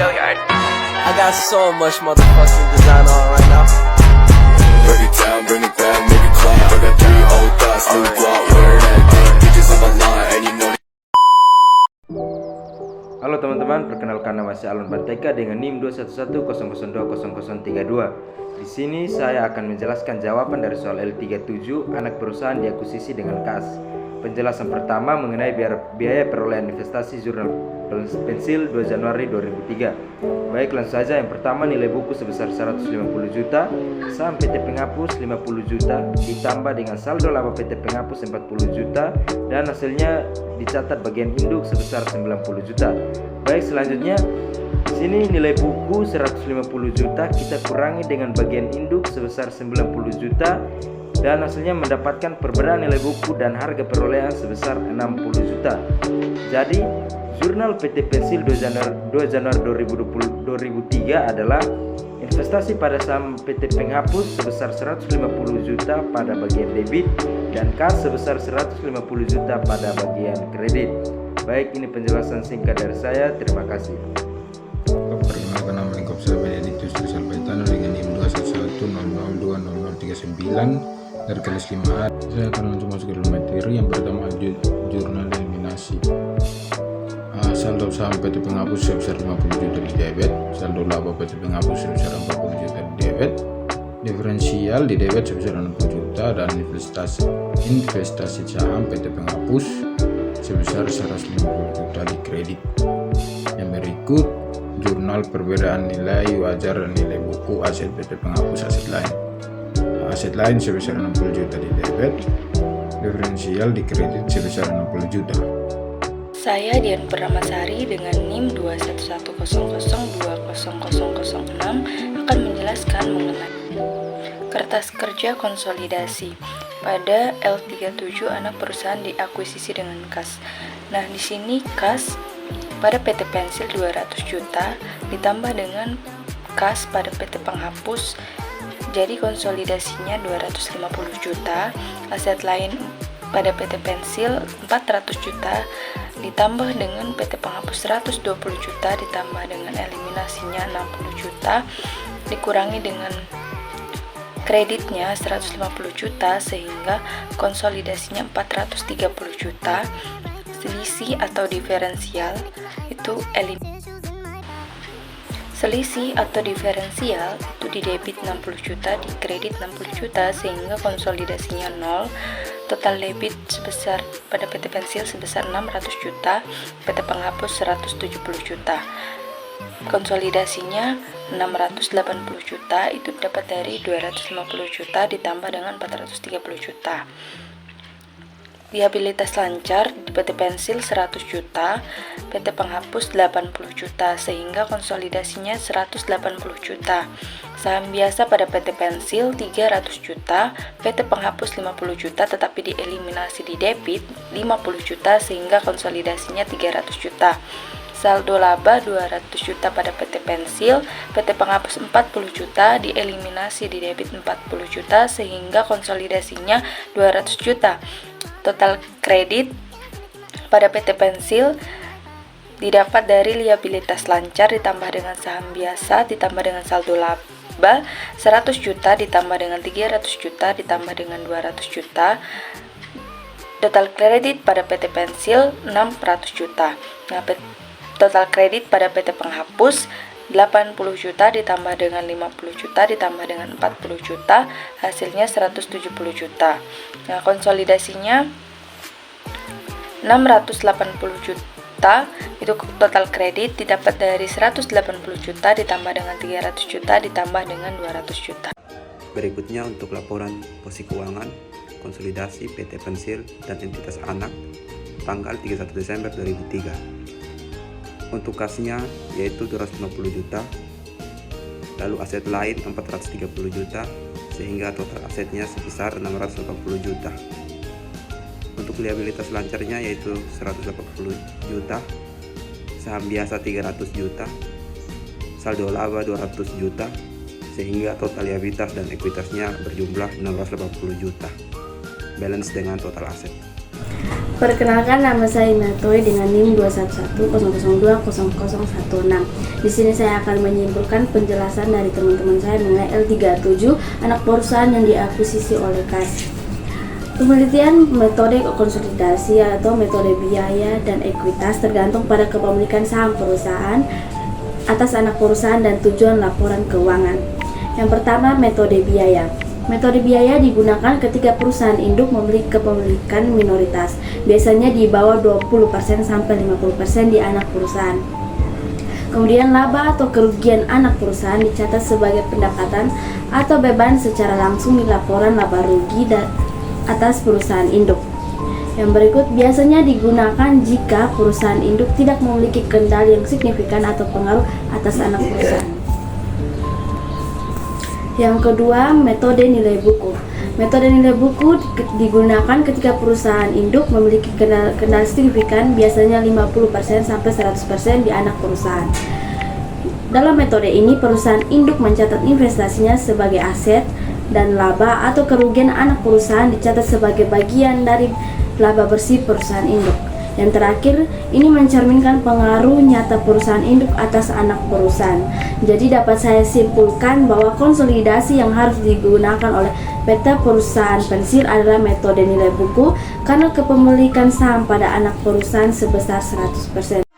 I got so much motherfucking design on right now. Break it down, bring it back, make it clap. I got 3 old thoughts, new block, where that dick, bitches on my line, and you know. Halo teman-teman, perkenalkan nama saya Alon Banteka dengan NIM 21100020032. Di sini saya akan menjelaskan jawaban dari soal L37 anak perusahaan diakuisisi dengan kas. Penjelasan pertama mengenai biaya perolehan investasi jurnal pensil 2 Januari 2003. Baik, langsung saja. Yang pertama, nilai buku sebesar 150 juta, saham PT Penghapus 50 juta, ditambah dengan saldo laba PT Penghapus 40 juta, dan hasilnya dicatat bagian induk sebesar 90 juta. Baik, selanjutnya di sini nilai buku 150 juta kita kurangi dengan bagian induk sebesar 90 juta, dan hasilnya mendapatkan perbedaan nilai buku dan harga perolehan sebesar 60 juta. Jadi jurnal PT Pensil 2 Januari 2003 adalah investasi pada saham PT Penghapus sebesar 150 juta pada bagian debit dan kas sebesar 150 juta pada bagian kredit. Baik, ini penjelasan singkat dari saya. Terima kasih. Perkenalkan, nama lengkap saya Benedictus Salvaitano dengan NIM 21100020039 dari kelas 5A. Saya akan langsung masuk ke materi. Yang pertama, jurnal eliminasi. Saldo saham PT Penghapus sebesar 50 juta di debit, saldo laba PT Penghapus sebesar 40 juta di debit, diferensial di debit sebesar 60 juta, dan investasi saham PT Penghapus sebesar 150 juta di kredit. Yang berikut, jurnal perbedaan nilai wajar dan nilai buku aset PT Penghapus aset lain sebesar 60 juta di debit, diferensial di kredit sebesar 60 juta. Saya Dian Purnamasari dengan NIM 21100200006 akan menjelaskan mengenai kertas kerja konsolidasi. Pada L37 anak perusahaan diakuisisi dengan kas. Nah, di sini kas pada PT Pensil 200 juta ditambah dengan kas pada PT Penghapus. Jadi konsolidasinya 250 juta, aset lain pada PT Pensil 400 juta ditambah dengan PT Penghapus 120 juta ditambah dengan eliminasinya 60 juta dikurangi dengan kreditnya 150 juta sehingga konsolidasinya 430 juta. Selisih atau diferensial itu selisih atau diferensial itu di debit 60 juta, di kredit 60 juta sehingga konsolidasinya 0. Total debit sebesar pada PT Pensil sebesar 600 juta, PT Penghapus 170 juta. Konsolidasinya 680 juta itu dapat dari 250 juta ditambah dengan 430 juta. Liabilitas lancar di PT Pensil 100 juta, PT Penghapus 80 juta sehingga konsolidasinya 180 juta. Saham biasa pada PT Pensil 300 juta, PT Penghapus 50 juta tetapi dieliminasi di debit 50 juta sehingga konsolidasinya 300 juta. Saldo laba 200 juta pada PT Pensil, PT Penghapus 40 juta dieliminasi di debit 40 juta sehingga konsolidasinya 200 juta. Total kredit pada PT Pensil didapat dari liabilitas lancar ditambah dengan saham biasa ditambah dengan saldo laba 100 juta ditambah dengan 300 juta ditambah dengan 200 juta. Total kredit pada PT Pensil 600 juta. Nah, total kredit pada PT Penghapus 80 juta ditambah dengan 50 juta ditambah dengan 40 juta hasilnya 170 juta. Nah, konsolidasinya 680 juta itu total kredit didapat dari 180 juta ditambah dengan 300 juta ditambah dengan 200 juta. Berikutnya untuk laporan posisi keuangan konsolidasi PT Pensil dan entitas anak tanggal 31 Desember 2003. Untuk kasnya yaitu 250 juta, lalu aset lain 430 juta, sehingga total asetnya sebesar 680 juta. Untuk liabilitas lancarnya yaitu 180 juta, saham biasa 300 juta, saldo laba 200 juta, sehingga total liabilitas dan ekuitasnya berjumlah 680 juta. Balance dengan total aset. Perkenalkan, nama saya Inatoy dengan NIM 21100020016. Di sini saya akan menyimpulkan penjelasan dari teman-teman saya mengenai L37, anak perusahaan yang diakuisisi oleh KAS. Penelitian metode konsolidasi atau metode biaya dan ekuitas tergantung pada kepemilikan saham perusahaan atas anak perusahaan dan tujuan laporan keuangan. Yang pertama, metode biaya. Metode biaya digunakan ketika perusahaan induk memiliki kepemilikan minoritas, biasanya di bawah 20% sampai 50% di anak perusahaan. Kemudian laba atau kerugian anak perusahaan dicatat sebagai pendapatan atau beban secara langsung di laporan laba rugi atas perusahaan induk. Yang berikut biasanya digunakan jika perusahaan induk tidak memiliki kendali yang signifikan atau pengaruh atas anak perusahaan. Yang kedua, metode nilai buku. Metode nilai buku digunakan ketika perusahaan induk memiliki kendali signifikan, biasanya 50% sampai 100% di anak perusahaan. Dalam metode ini, perusahaan induk mencatat investasinya sebagai aset dan laba atau kerugian anak perusahaan dicatat sebagai bagian dari laba bersih perusahaan induk. Yang terakhir, ini mencerminkan pengaruh nyata perusahaan induk atas anak perusahaan. Jadi dapat saya simpulkan bahwa konsolidasi yang harus digunakan oleh PT Perusahaan Pensil adalah metode nilai buku karena kepemilikan saham pada anak perusahaan sebesar 100%.